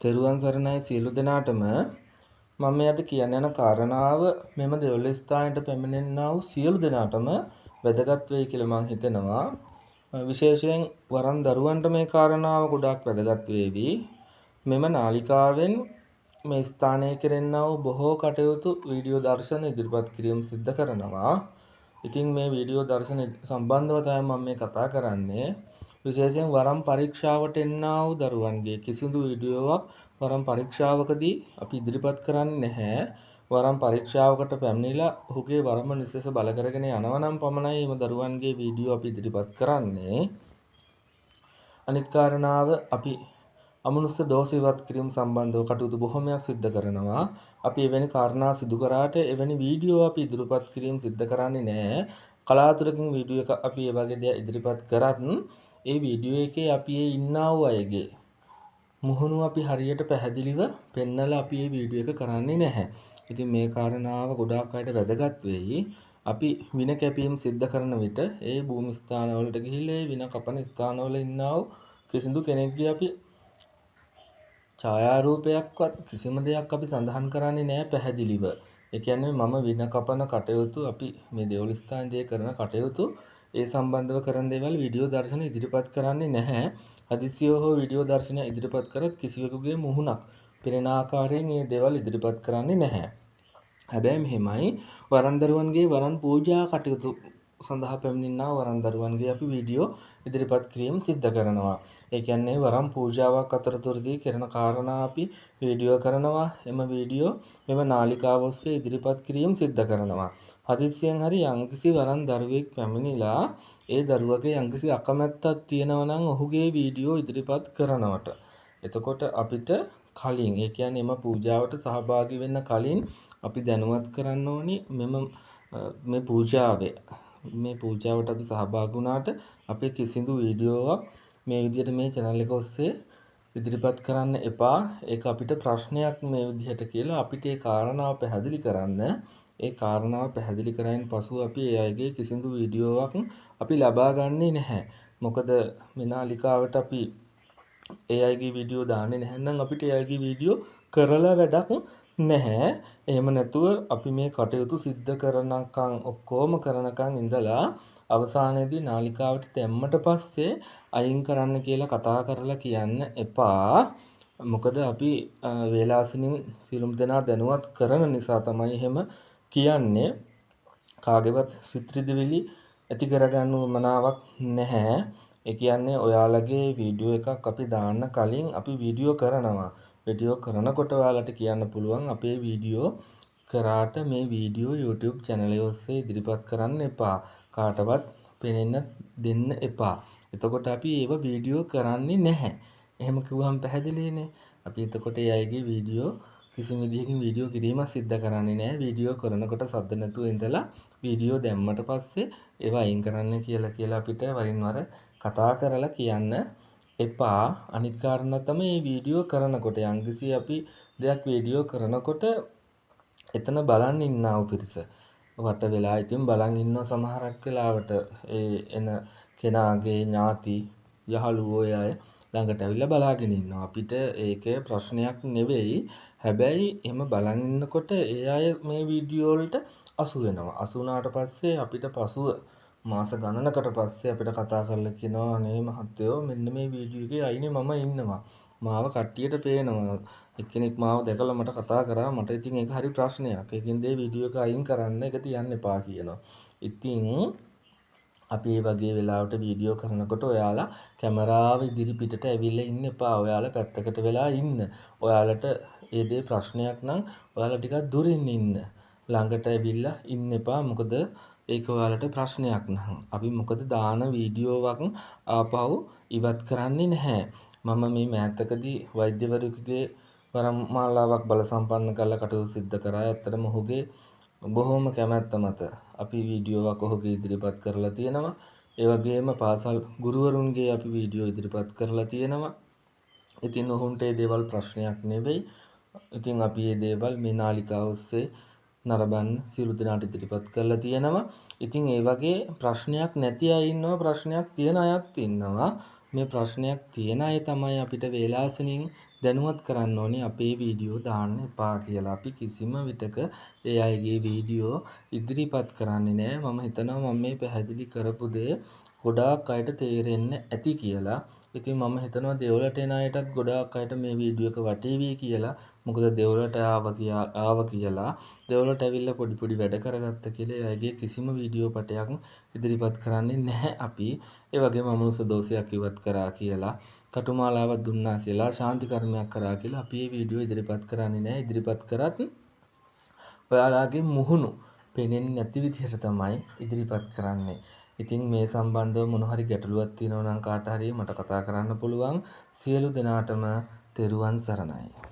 තෙරුවන් සරණයි සියලු දෙනාටම මම අද කියන්න යන කාරණාව මෙම දෙවොල ස්ථානයට පැමිණෙනා වූ සියලු දෙනාටම වැදගත් වෙයි කියලා මම හිතනවා. විශේෂයෙන් වරන් දරුවන්ට මේ කාරණාව ගොඩාක් වැදගත් වේවි. මෙම නාලිකාවෙන් මේ ස්ථානයේ කෙරෙන්නා වූ බොහෝ කටයුතු වීඩියෝ දර්ශන ඉදිරිපත් කිරීම සිද්ධ කරනවා. ඉතින් මේ වීඩියෝ දර්ශන සම්බන්ධව තමයි මම මේ කතා කරන්නේ. විශේෂයෙන් වරම් පරීක්ෂාවට එන්නා වූ දරුවන්ගේ කිසිදු වීඩියෝවක් වරම් පරීක්ෂාවකදී අපි ඉදිරිපත් කරන්නේ නැහැ. වරම් පරීක්ෂාවකට පැමිණිලා ඔහුගේ වරම නිසස බල කරගෙන යනවා නම් පමණයි මේ දරුවන්ගේ වීඩියෝ අපි ඉදිරිපත් කරන්නේ. අනිත් කාරණාව අපි අමනුෂ්‍ය දෝෂ ඉවත් කිරීම සම්බන්ධව කටයුතු බොහොමයක් සිද්ධ කරනවා. අපි එවැනි කාරණා සිදු කරාට එවැනි වීඩියෝ අපි ඉදිරිපත් කිරීම සිද්ධ කරන්නේ නැහැ. කලාතුරකින් වීඩියෝ එක අපි ඒ වගේ දේ ඉදිරිපත් කරත් ඒ වීඩියෝ එකේ අපි ඒ ඉන්නා වූ අයගේ මුහුණු අපි හරියට පැහැදිලිව පෙන්නලා අපි මේ වීඩියෝ එක කරන්නේ නැහැ. ඉතින් මේ කාරණාව ගොඩාක් අයට වැදගත් වෙයි. අපි වින කැපීම් සිද්ධ කරන විට ඒ භූමි ස්ථානවලට ගිහිල්ලා ඒ වින කපන ස්ථානවල ඉන්නා වූ කිසිදු කෙනෙක්ගේ අපි ඡායාරූපයක්වත් කිසිම දෙයක් අපි සඳහන් කරන්නේ නැහැ පැහැදිලිව. ඒ කියන්නේ මම වින කපන කටයුතු අපි මේ දෙවොල ස්ථානයේ කරන කටයුතු ඒ සම්බන්ධව කරන දේවල් වීඩියෝ දර්ශන ඉදිරිපත් කරන්නේ නැහැ. හදිසියෙ හෝ වීඩියෝ දර්ශන ඉදිරිපත් කරත් කිසිවෙකුගේ මුහුණක් පෙනෙන ආකාරයෙන් මේ දේවල් ඉදිරිපත් කරන්නේ නැහැ. හැබැයි මෙහෙමයි වරන් දරුවන්ගේ වරන් පූජා කටයුතු සඳහා පැමිණෙනා වරන් දරුවන්ගේ අපි වීඩියෝ ඉදිරිපත් කිරීම සිද්ධ කරනවා. ඒ කියන්නේ වරම් පූජාවක් අතරතුරදී කරන කාරණා අපි වීඩියෝ කරනවා. එම වීඩියෝ මෙම නාලිකාව ඔස්සේ ඉදිරිපත් කිරීම සිද්ධ කරනවා. හදිස්සියෙන් හරි යම්කිසි වරන් දරුවෙක් පැමිණිලා ඒ දරුවගේ යම්කිසි අකමැත්තක් තියෙනවා නම් ඔහුගේ වීඩියෝ ඉදිරිපත් කරනවට. එතකොට අපිට කලින් ඒ කියන්නේ එම පූජාවට සහභාගී වෙන්න කලින් අපි දැනුවත් කරන්න ඕනි මේ පූජාවට අපි සහභාගී වුණාට අපේ කිසිදු වීඩියෝවක් මේ විදිහට මේ channel එක ඔස්සේ ඉදිරිපත් කරන්න එපා. ඒක අපිට ප්‍රශ්නයක් මේ විදිහට කියලා අපිට ඒ කාරණාව පැහැදිලි කරන්න. ඒ කාරණාව පැහැදිලි කරයින් පසුව අපි ඒ අයගේ කිසිදු වීඩියෝවක් අපි ලබා ගන්නේ නැහැ. මොකද මේ නාලිකාවට අපි ඒ අයගේ වීඩියෝ දාන්නේ නැත්නම් අපිට ඒ අයගේ වීඩියෝ කරලා වැඩක් නැහැ. එහෙම නැතුව අපි මේ කටයුතු සිද්ධ කරනකම් ඔක්කොම කරනකම් ඉඳලා අවසානයේදී නාලිකාවට දැම්මට පස්සේ අයින් කරන්න කියලා කතා කරලා කියන්න එපා. මොකද අපි වේලාසනින් සියලුම දෙනා දැනුවත් කරන නිසා තමයි එහෙම කියන්නේ. කාගේවත් සිත්‍රිදවිලි ඇති කරගන්න මනාවක් නැහැ. ඒ කියන්නේ ඔයාලගේ වීඩියෝ එකක් අපි දාන්න කලින් අපි වීඩියෝ කරනවා. වීඩියෝ කරනකොට ඔයාලට කියන්න පුළුවන් අපේ වීඩියෝ කරාට මේ වීඩියෝ YouTube channel එක ඔස්සේ ඉදිරිපත් කරන්න එපා. කාටවත් පෙනෙන්න දෙන්න එපා. එතකොට අපි ඒව වීඩියෝ කරන්නේ නැහැ. එහෙම කිව්වම පැහැදිලිනේ. අපි එතකොට ඒ අයගේ වීඩියෝ කිසිම විදිහකින් වීඩියෝ කිරීම සිද්ධ කරන්නේ නැහැ. වීඩියෝ කරනකොට සද්ද නැතුව ඉඳලා වීඩියෝ දැම්මට පස්සේ ඒවා අයින් කරන්න කියලා අපිට වරින් වර කතා කරලා කියන්න එපා. අනිත් කාරණා තමයි මේ වීඩියෝ කරනකොට යම්කිසි අපි දෙයක් වීඩියෝ කරනකොට එතන බලන් ඉන්නා වූ පිරිස වට වෙලා ඉතින් බලන් ඉන්නව සමහරක් වෙලාවට ඒ එන කෙනාගේ ඥාති යහළුවෝ අය ළඟට ඇවිල්ලා බලාගෙන ඉන්නවා. අපිට ඒකේ ප්‍රශ්නයක් නෙවෙයි. හැබැයි එහෙම බලන් ඉන්නකොට ඒ අය මේ වීඩියෝ වලට අසු වෙනවා. අසු වුණාට පස්සේ අපිට පසුව මාස ගණනකට පස්සේ අපිට කතා කරලා කියනවා අනේ මහත්තයෝ මෙන්න මේ වීඩියෝ එකේ අයිනේ මම ඉන්නවා. මාව කට්ටියට පේනවා. එක්කෙනෙක් මාව දැකලා මට කතා කරා. මට ඉතින් ඒක හරි ප්‍රශ්නයක්. ඒකින්ද ඒ වීඩියෝ එක අයින් කරන්න ඒක තියන්න එපා කියනවා. ඉතින් අපි මේ වගේ වෙලාවට වීඩියෝ කරනකොට ඔයාලා කැමරාව ඉදිරි පිටට ඇවිල්ලා ඉන්න එපා. ඔයාලා පැත්තකට වෙලා ඉන්න. ඔයාලට ඒ දේ ප්‍රශ්නයක් නම් ඔයාලා ටිකක් දුරින් ඉන්න. ළඟට ඇවිල්ලා ඉන්න එපා. මොකද ඒක ඔයාලට ප්‍රශ්නයක් නහම්. අපි මොකද දාන වීඩියෝවක් ආපහු ඉවත් කරන්නේ නැහැ. මම මේ මෑතකදී වෛද්‍යවරයෙකුගේ වරමාලාවක් බල සම්පන්න කරලා කටයුතු සිද්ධ කරා. ඇත්තටම ඔහුගේ බොහොම කැමැත්ත මත අපි වීඩියෝවක් ඔහුගේ ඉදිරිපත් කරලා තියෙනවා. ඒ වගේම පාසල් ගුරුවරුන්ගේ අපි වීඩියෝ ඉදිරිපත් කරලා තියෙනවා. ඉතින් ඔහුන්ට මේ දේවල් ප්‍රශ්නයක් නෙවෙයි. ඉතින් අපි මේ දේවල් මේ නාලිකාව ඔස්සේ නරඹන්න සියලු දෙනාට ඉදිරිපත් කරලා තියෙනවා. ඉතින් ඒ වගේ ප්‍රශ්නයක් නැති අය ඉන්නවා, ප්‍රශ්නයක් තියෙන අයත් ඉන්නවා. මේ ප්‍රශ්නයක් තියෙන අය තමයි අපිට වේලාසනින් දැනුවත් කරන්න ඕනේ අපේ වීඩියෝ දාන්න එපා කියලා. අපි කිසිම විටක ඒ අයගේ වීඩියෝ ඉදිරිපත් කරන්නේ නැහැ. මම හිතනවා මම මේ පැහැදිලි කරපු දේ ගොඩාක් අයට තේරෙන්න ඇති කියලා. ඉතින් මම හිතනවා දෙවලට එන අයටත් ගොඩාක් අයට මේ වීඩියෝ එක වටේවි කියලා. මොකද දෙවලට ආව කියලා දෙවලට ඇවිල්ලා පොඩි පොඩි වැඩ කරගත්ත කියලා එයාගේ කිසිම වීඩියෝ පටයක් ඉදිරිපත් කරන්නේ නැහැ අපි. ඒ වගේම අමනුෂ්‍ය දෝෂයක් ඉවත් කරා කියලා, කටුමාලාවක් දුන්නා කියලා, ශාන්ති කර්මයක් කරා කියලා අපි මේ වීඩියෝ ඉදිරිපත් කරන්නේ නැහැ. ඉදිරිපත් කරත් ඔයාලගේ මුහුණු පේන්නේ නැති විදිහට තමයි ඉදිරිපත් කරන්නේ. ඉතින් මේ සම්බන්ධව මොන හරි ගැටලුවක් තියෙනවා නම් කාට හරි මට කතා කරන්න පුළුවන්. සියලු දෙනාටම තෙරුවන් සරණයි.